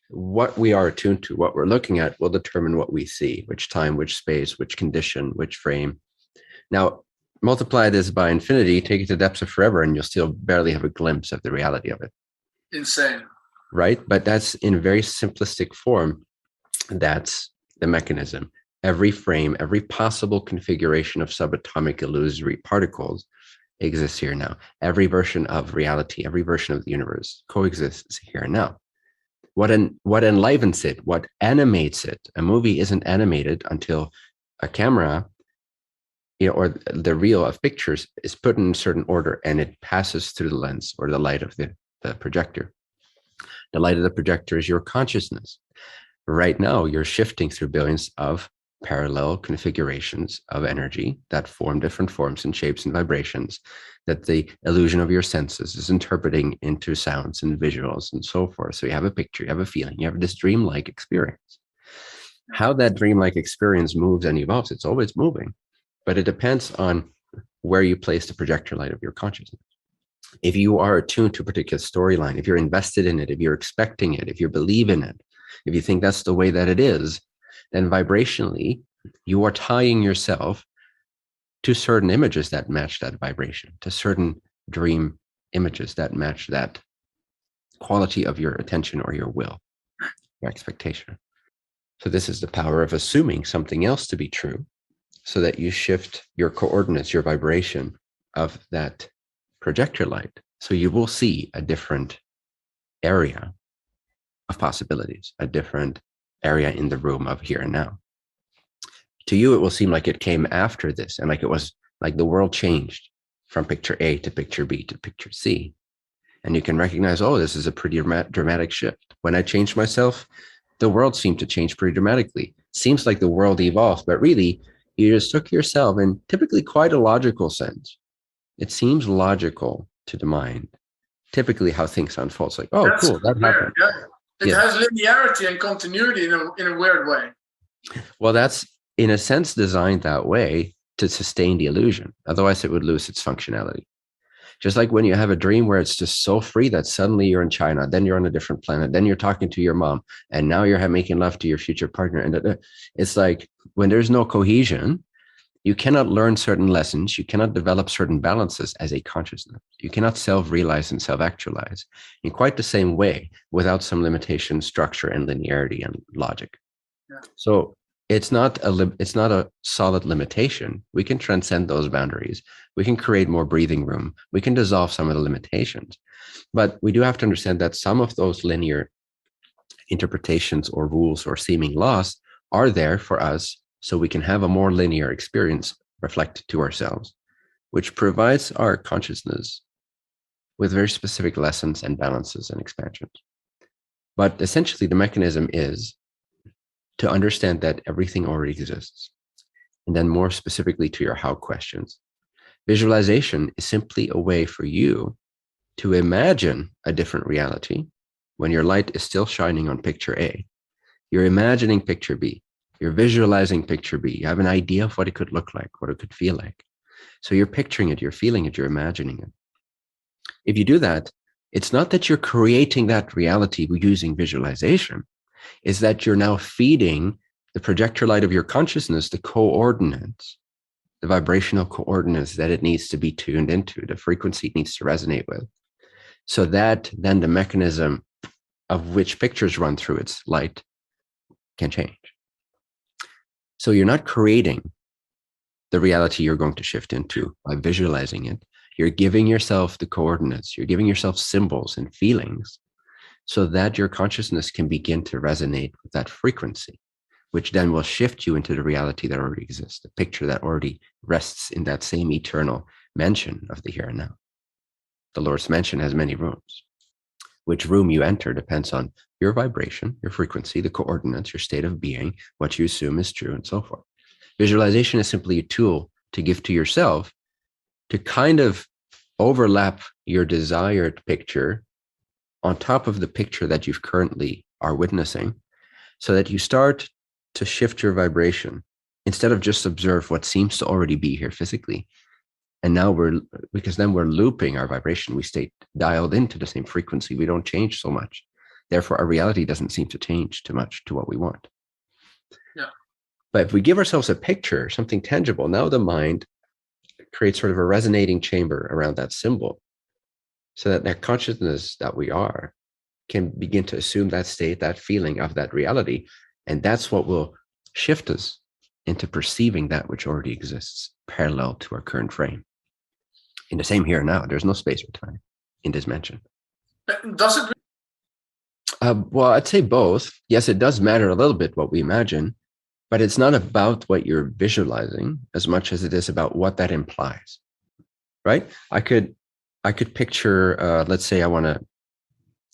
what we are attuned to, what we're looking at, will determine what we see, which time, which space, which condition, which frame. Now, multiply this by infinity, take it to depths of forever, and you'll still barely have a glimpse of the reality of it. Insane. Right? But that's in a very simplistic form. That's the mechanism. Every frame, every possible configuration of subatomic illusory particles exists here now. Every version of reality, every version of the universe coexists here now. What enlivens it, what animates it? A movie isn't animated until a camera, or the reel of pictures is put in a certain order and it passes through the lens or the light of the projector. The light of the projector is your consciousness. Right now, you're shifting through billions of parallel configurations of energy that form different forms and shapes and vibrations that the illusion of your senses is interpreting into sounds and visuals and so forth. So you have a picture, you have a feeling, you have this dreamlike experience. How that dreamlike experience moves and evolves, it's always moving, but it depends on where you place the projector light of your consciousness. If you are attuned to a particular storyline, if you're invested in it, if you're expecting it, if you believe in it, if you think that's the way that it is, then vibrationally, you are tying yourself to certain images that match that vibration, to certain dream images that match that quality of your attention or your will, your expectation. So this is the power of assuming something else to be true so that you shift your coordinates, your vibration of that projector light. So you will see a different area of possibilities, a different area in the room of here and now. To you, it will seem like it came after this and like it was like the world changed from picture A to picture B to picture C. And you can recognize, oh, this is a pretty dramatic shift. When I changed myself, the world seemed to change pretty dramatically. Seems like the world evolved, but really, you just took yourself in typically quite a logical sense. It seems logical to the mind, typically how things unfold. It's like, oh, that's cool, that happened. Yeah. It has linearity and continuity in a weird way. Well, that's in a sense designed that way to sustain the illusion. Otherwise, it would lose its functionality. Just like when you have a dream where it's just so free that suddenly you're in China, then you're on a different planet, then you're talking to your mom, and now you're making love to your future partner. And it's like when there's no cohesion, you cannot learn certain lessons. You cannot develop certain balances as a consciousness. You cannot self-realize and self-actualize in quite the same way without some limitation, structure, and linearity and logic. Yeah. So it's not a solid limitation. We can transcend those boundaries. We can create more breathing room. We can dissolve some of the limitations. But we do have to understand that some of those linear interpretations or rules or seeming laws are there for us so we can have a more linear experience reflected to ourselves, which provides our consciousness with very specific lessons and balances and expansions. But essentially, the mechanism is to understand that everything already exists. And then more specifically to your how questions, visualization is simply a way for you to imagine a different reality when your light is still shining on picture A. You're imagining picture B. You're visualizing picture B. You have an idea of what it could look like, what it could feel like. So you're picturing it, you're feeling it, you're imagining it. If you do that, it's not that you're creating that reality using visualization. Is that you're now feeding the projector light of your consciousness the coordinates, the vibrational coordinates that it needs to be tuned into, the frequency it needs to resonate with, so that then the mechanism of which pictures run through its light can change. So you're not creating the reality you're going to shift into by visualizing it. You're giving yourself the coordinates, you're giving yourself symbols and feelings so that your consciousness can begin to resonate with that frequency, which then will shift you into the reality that already exists, the picture that already rests in that same eternal mansion of the here and now. The Lord's mansion has many rooms. Which room you enter depends on your vibration, your frequency, the coordinates, your state of being, what you assume is true, and so forth. Visualization is simply a tool to give to yourself to kind of overlap your desired picture on top of the picture that you've currently are witnessing, so that you start to shift your vibration instead of just observe what seems to already be here physically. And now because then we're looping our vibration. We stay dialed into the same frequency. We don't change so much. Therefore, our reality doesn't seem to change too much to what we want. Yeah. But if we give ourselves a picture, something tangible, now the mind creates sort of a resonating chamber around that symbol, so that that consciousness that we are can begin to assume that state, that feeling of that reality. And that's what will shift us into perceiving that which already exists parallel to our current frame. In the same here and now, there's no space or time in this dimension. Does it? Well, I'd say both. Yes, it does matter a little bit what we imagine, but it's not about what you're visualizing as much as it is about what that implies, right? I could picture, let's say I want to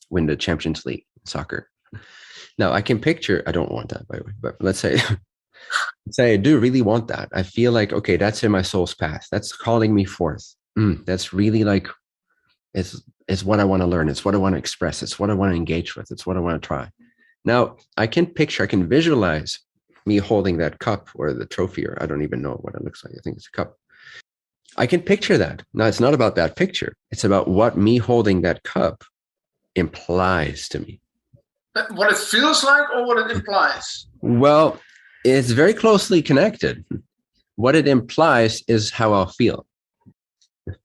win the Champions League in soccer. Now I can picture, I don't want that, by the way, but let's say I do really want that. I feel like, okay, that's in my soul's path. That's calling me forth. That's really like, it's what I want to learn. It's what I want to express. It's what I want to engage with. It's what I want to try. Now I can visualize me holding that cup or the trophy, or I don't even know what it looks like. I think it's a cup. I can picture that. Now it's not about that picture. It's about what me holding that cup implies to me. What it feels like or what it implies? Well, it's very closely connected. What it implies is how I'll feel.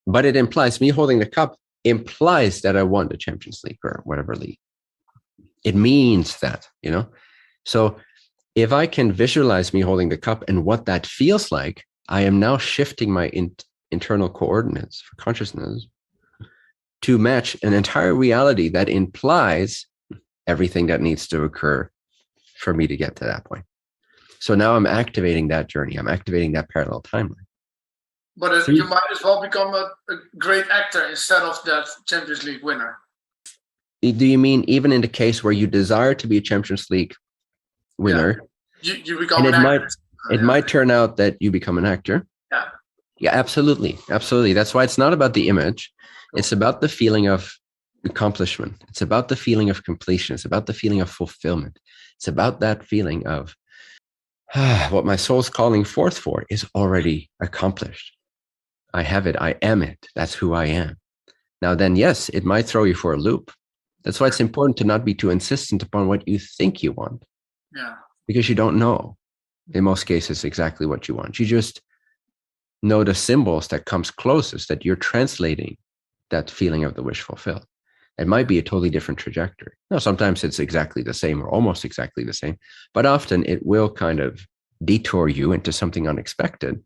But it implies, me holding the cup implies that I won the Champions League or whatever league. It means that, you know? So if I can visualize me holding the cup and what that feels like, I am now shifting my internal coordinates for consciousness to match an entire reality that implies everything that needs to occur for me to get to that point. So now I'm activating that journey. I'm activating that parallel timeline. But you might as well become a great actor instead of that Champions League winner. Do you mean even in the case where you desire to be a Champions League winner, you become an actor? It might turn out that you become an actor. Yeah. Yeah, absolutely. Absolutely. That's why it's not about the image. It's about the feeling of accomplishment. It's about the feeling of completion. It's about the feeling of fulfillment. It's about that feeling of what my soul's calling forth for is already accomplished. I have it. I am it. That's who I am. Now then, yes, it might throw you for a loop. That's why it's important to not be too insistent upon what you think you want. Yeah. Because you don't know, in most cases, exactly what you want. You just know the symbols that comes closest, that you're translating that feeling of the wish fulfilled. It might be a totally different trajectory. Now, sometimes it's exactly the same or almost exactly the same, but often it will kind of detour you into something unexpected.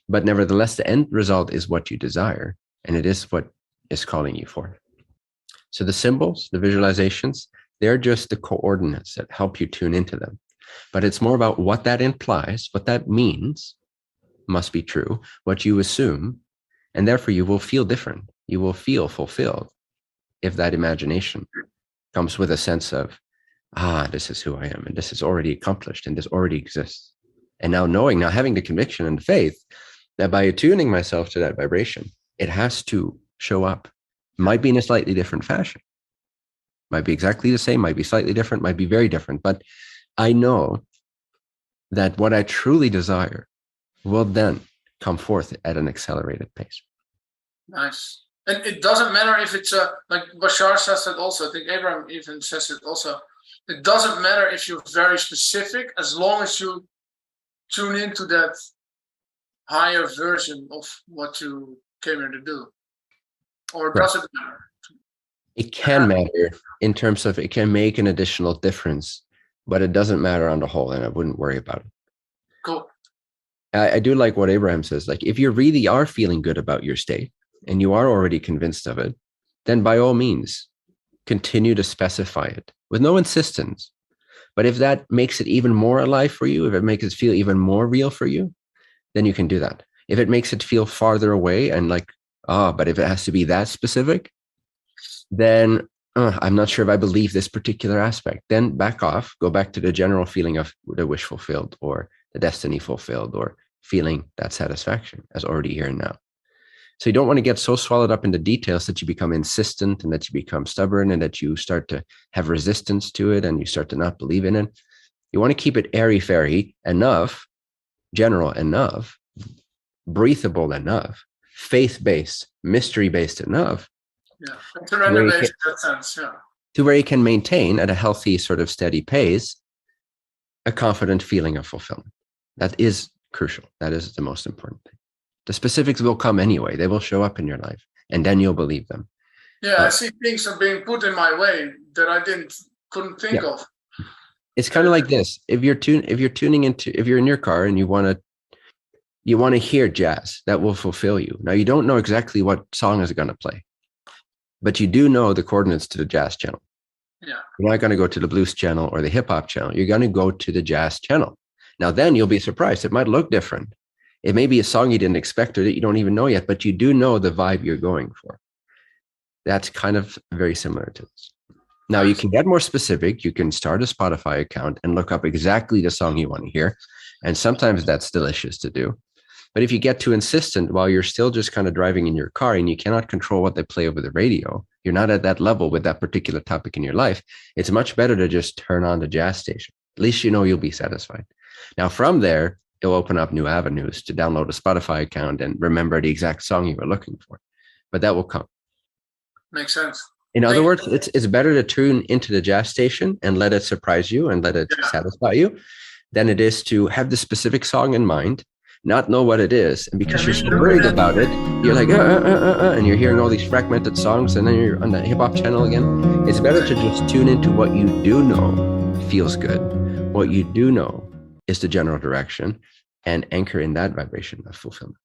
But nevertheless, the end result is what you desire, and it is what is calling you forth. So the symbols, the visualizations, they're just the coordinates that help you tune into them. But it's more about what that implies, what that means must be true, what you assume, and therefore you will feel different. You will feel fulfilled if that imagination comes with a sense of, this is who I am, and this is already accomplished, and this already exists. And now having the conviction and faith that by attuning myself to that vibration, it has to show up. Might be in a slightly different fashion. Might be exactly the same, might be slightly different, might be very different. But I know that what I truly desire will then come forth at an accelerated pace. Nice. And it doesn't matter if it's like Bashar says it also. I think Abraham even says it also. It doesn't matter if you're very specific, as long as you tune into that higher version of what you came here to do. Or does it matter? It can matter in terms of it can make an additional difference, but it doesn't matter on the whole, and I wouldn't worry about it. Cool. I do like what Abraham says. Like, if you really are feeling good about your state and you are already convinced of it, then by all means, continue to specify it with no insistence. But if that makes it even more alive for you, if it makes it feel even more real for you, then you can do that. If it makes it feel farther away and like, but if it has to be that specific, then I'm not sure if I believe this particular aspect. Then back off, go back to the general feeling of the wish fulfilled or the destiny fulfilled or feeling that satisfaction as already here and now. So you don't want to get so swallowed up in the details that you become insistent and that you become stubborn and that you start to have resistance to it and you start to not believe in it. You want to keep it airy-fairy enough, general enough, breathable enough, faith-based, mystery-based enough. Yeah, surrender-based in that sense, yeah. to where you can maintain at a healthy sort of steady pace a confident feeling of fulfillment. That is crucial. That is the most important thing. The specifics will come anyway. They will show up in your life, and then you'll believe them. Yeah, I see things are being put in my way that I couldn't think of. It's kind of like this. If you're in your car and you want to hear jazz, that will fulfill you. Now you don't know exactly what song is going to play, but you do know the coordinates to the jazz channel. Yeah. You're not going to go to the blues channel or the hip hop channel. You're going to go to the jazz channel. Now then you'll be surprised. It might look different. It may be a song you didn't expect or that you don't even know yet, but you do know the vibe you're going for. That's kind of very similar to this. Now you can get more specific. You can start a Spotify account and look up exactly the song you want to hear. And sometimes that's delicious to do. But if you get too insistent while you're still just kind of driving in your car and you cannot control what they play over the radio, you're not at that level with that particular topic in your life, it's much better to just turn on the jazz station. At least you know you'll be satisfied. Now from there, it'll open up new avenues to download a Spotify account and remember the exact song you were looking for. But that will come. Makes sense. In other words, it's better to tune into the jazz station and let it surprise you and let it satisfy you than it is to have the specific song in mind, not know what it is. And because you're so worried about it, you're like, and you're hearing all these fragmented songs and then you're on the hip hop channel again. It's better to just tune into what you do know feels good. What you do know is the general direction and anchor in that vibration of fulfillment.